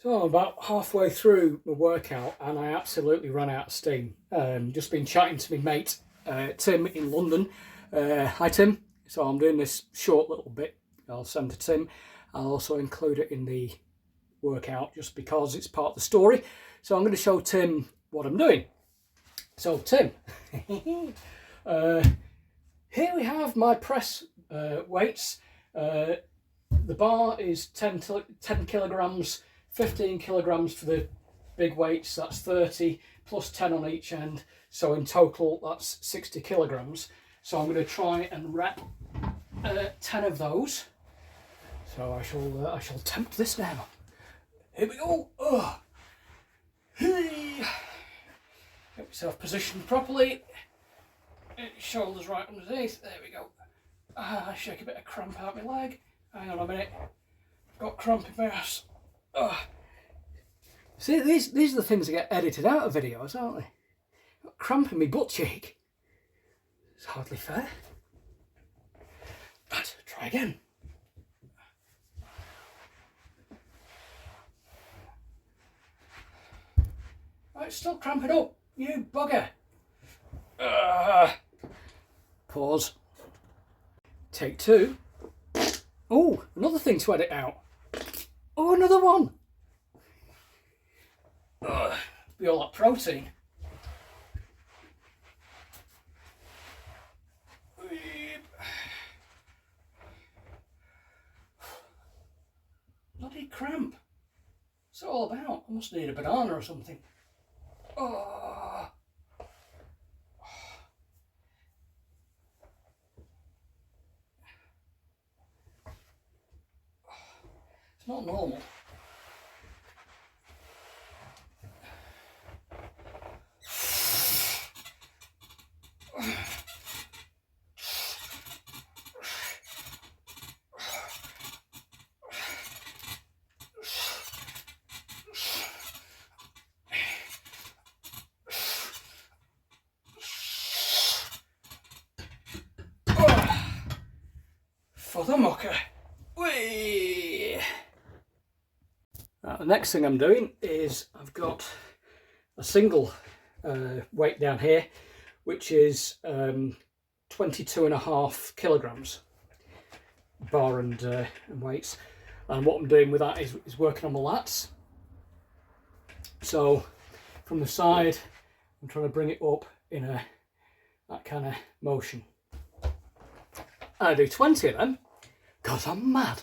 So I'm about halfway through my workout and I absolutely ran out of steam. Just been chatting to my mate Tim in London. Hi Tim. So I'm doing this short little bit I'll send to Tim. I'll also include it in the workout just because it's part of the story. So I'm going to show Tim what I'm doing. So Tim, here we have my press weights. The bar is 10 kilograms, 15 kilograms for the big weights, that's 30, plus 10 on each end. So in total, that's 60 kilograms. So I'm going to try and rep 10 of those. So I shall attempt this now. Here we go. Get myself positioned properly. Shoulders right underneath. There we go. Shake a bit of cramp out my leg. Hang on a minute. Got cramp in my ass. See, these are the things that get edited out of videos, aren't they? Got cramp in my butt cheek. It's hardly fair. Right, try again. Right, still cramping up. You bugger. Pause. Take two. Oh, another thing to edit out. Oh, another one. Be all that protein. Bloody cramp. What's it all about? I must need a banana or something. It's not normal. For the mucker. Whee! Now, the next thing I'm doing is I've got a single weight down here, which is 22.5 kilograms, bar and weights. And what I'm doing with that is working on the lats. So from the side, I'm trying to bring it up in that kind of motion. And I do 20 of them because I'm mad.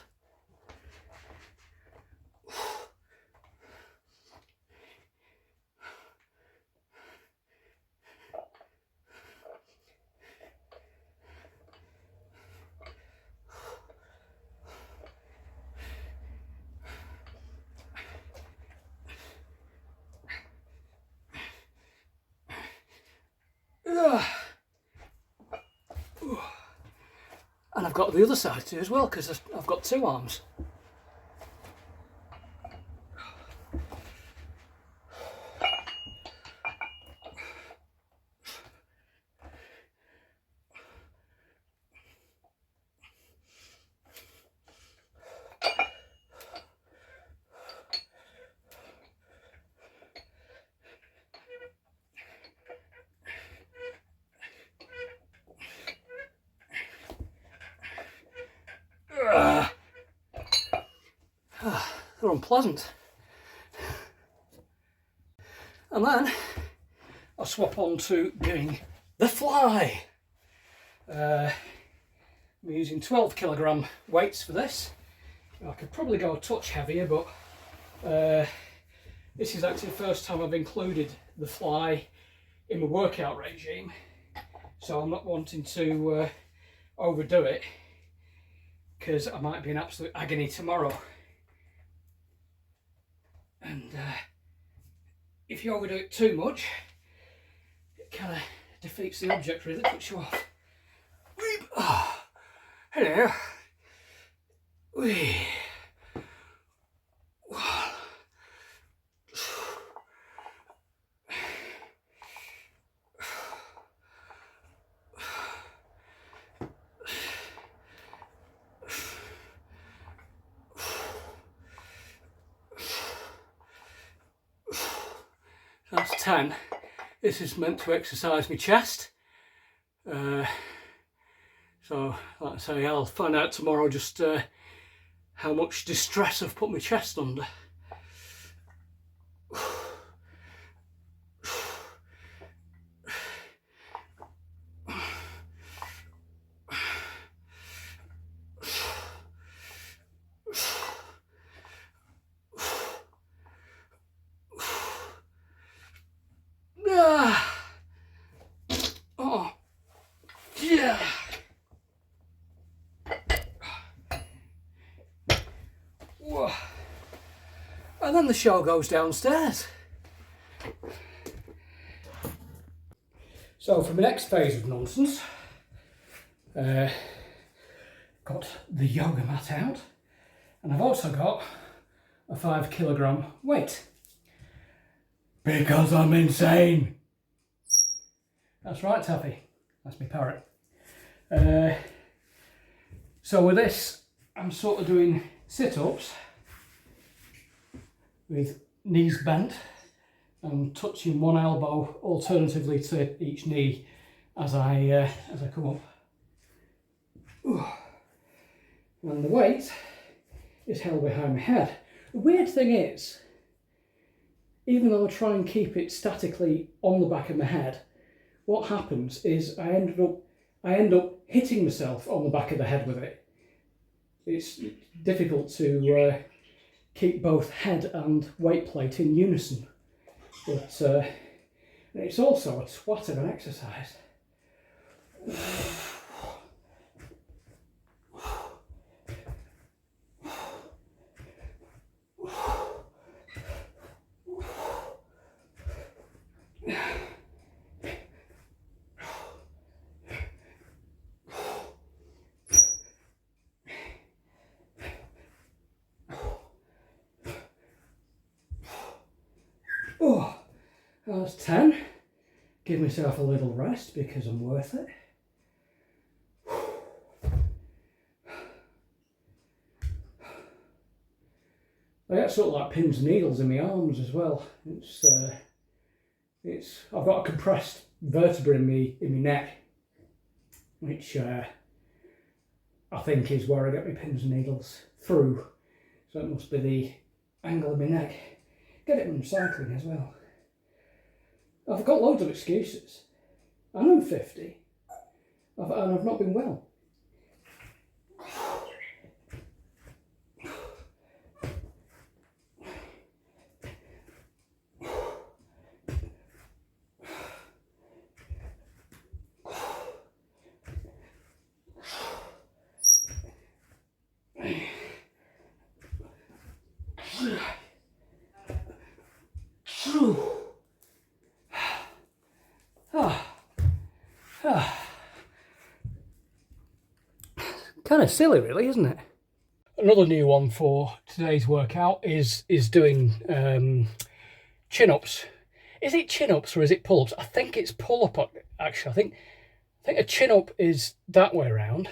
And I've got the other side too as well because I've got two arms. They're unpleasant. And then I'll swap on to doing the fly. I'm using 12 kilogram weights for this. I could probably go a touch heavier, but this is actually the first time I've included the fly in my workout regime. So I'm not wanting to overdo it because I might be in absolute agony tomorrow. And if you overdo it too much, it kind of defeats the object, really, puts you off. Oh, hello. Whee. That's 10. This is meant to exercise my chest. So, like I say, I'll find out tomorrow just how much distress I've put my chest under. Oh, yeah. Whoa. And then the show goes downstairs. So for my next phase of nonsense, got the yoga mat out, and I've also got a 5 kilogram weight. Because I'm insane. That's right, Taffy. That's my parrot. So with this, I'm sort of doing sit-ups with knees bent and touching one elbow alternatively to each knee as I come up. Ooh. And the weight is held behind my head. The weird thing is, even though I try and keep it statically on the back of my head, what happens is I end up hitting myself on the back of the head with it. It's difficult to keep both head and weight plate in unison, but it's also a twat of an exercise. Oh, that's 10. Give myself a little rest because I'm worth it. I get sort of like pins and needles in my arms as well. I've got a compressed vertebra in my neck, which I think is where I get my pins and needles through. So it must be the angle of my neck. Get it from cycling as well. I've got loads of excuses. And I'm 50. And I've not been well. Kind of silly, really, isn't it? Another new one for today's workout is doing chin-ups. Is it chin-ups or is it pull-ups? I think it's pull-up, actually. I think a chin-up is that way around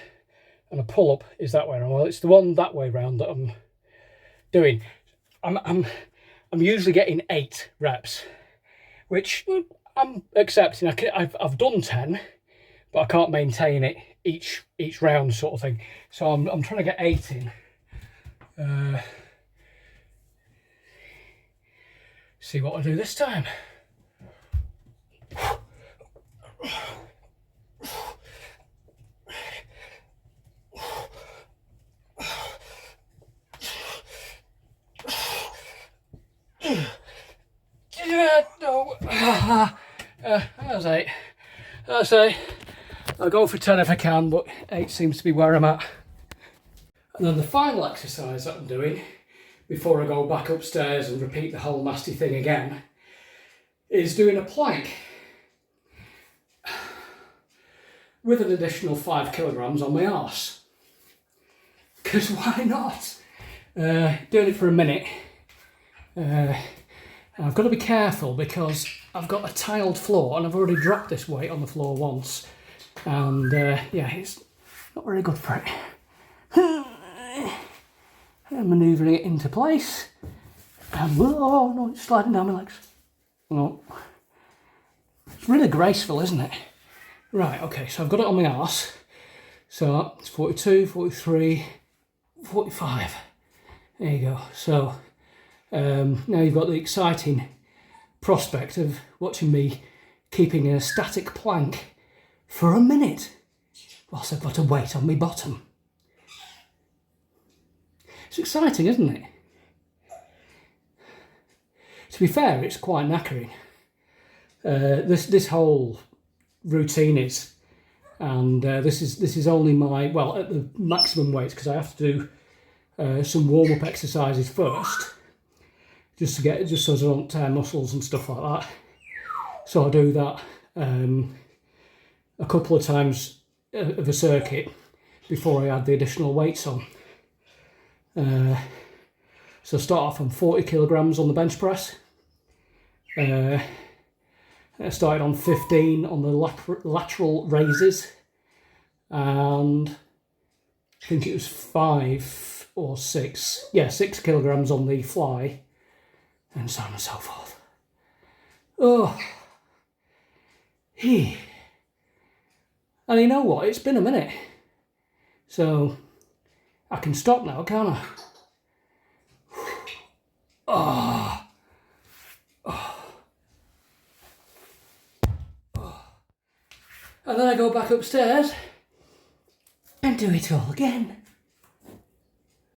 and a pull-up is that way around. Well, it's the one that way around that I'm doing. I'm usually getting 8 reps, which I'm accepting. I've done 10, but I can't maintain it each round, sort of thing. So I'm trying to get 8 in. See what I do this time. No. That's 8. That's 8. I'll go for 10 if I can, but 8 seems to be where I'm at. And then the final exercise that I'm doing before I go back upstairs and repeat the whole nasty thing again is doing a plank with an additional 5 kilograms on my arse. Because why not? Doing it for a minute. I've got to be careful because I've got a tiled floor and I've already dropped this weight on the floor once. And yeah, it's not very good for it. And manoeuvring it into place. And oh no, it's sliding down my legs. Well, it's really graceful, isn't it? Right, okay, so I've got it on my arse. So it's 42, 43, 45. There you go. So now you've got the exciting prospect of watching me keeping a static plank for a minute whilst I've got a weight on my bottom. It's exciting, isn't it? To be fair, it's quite knackering. This whole routine is, and this is only my, well, at the maximum weight, because I have to do some warm-up exercises first, just so I don't tear muscles and stuff like that. So I do that a couple of times of a circuit before I add the additional weights on. So start off on 40 kilograms on the bench press. I started on 15 on the lateral raises, and I think it was 5 or 6, yeah, 6 kilograms on the fly, and so on and so forth. Oh, and you know what? It's been a minute, so I can stop now, can't I? Oh. And then I go back upstairs and do it all again.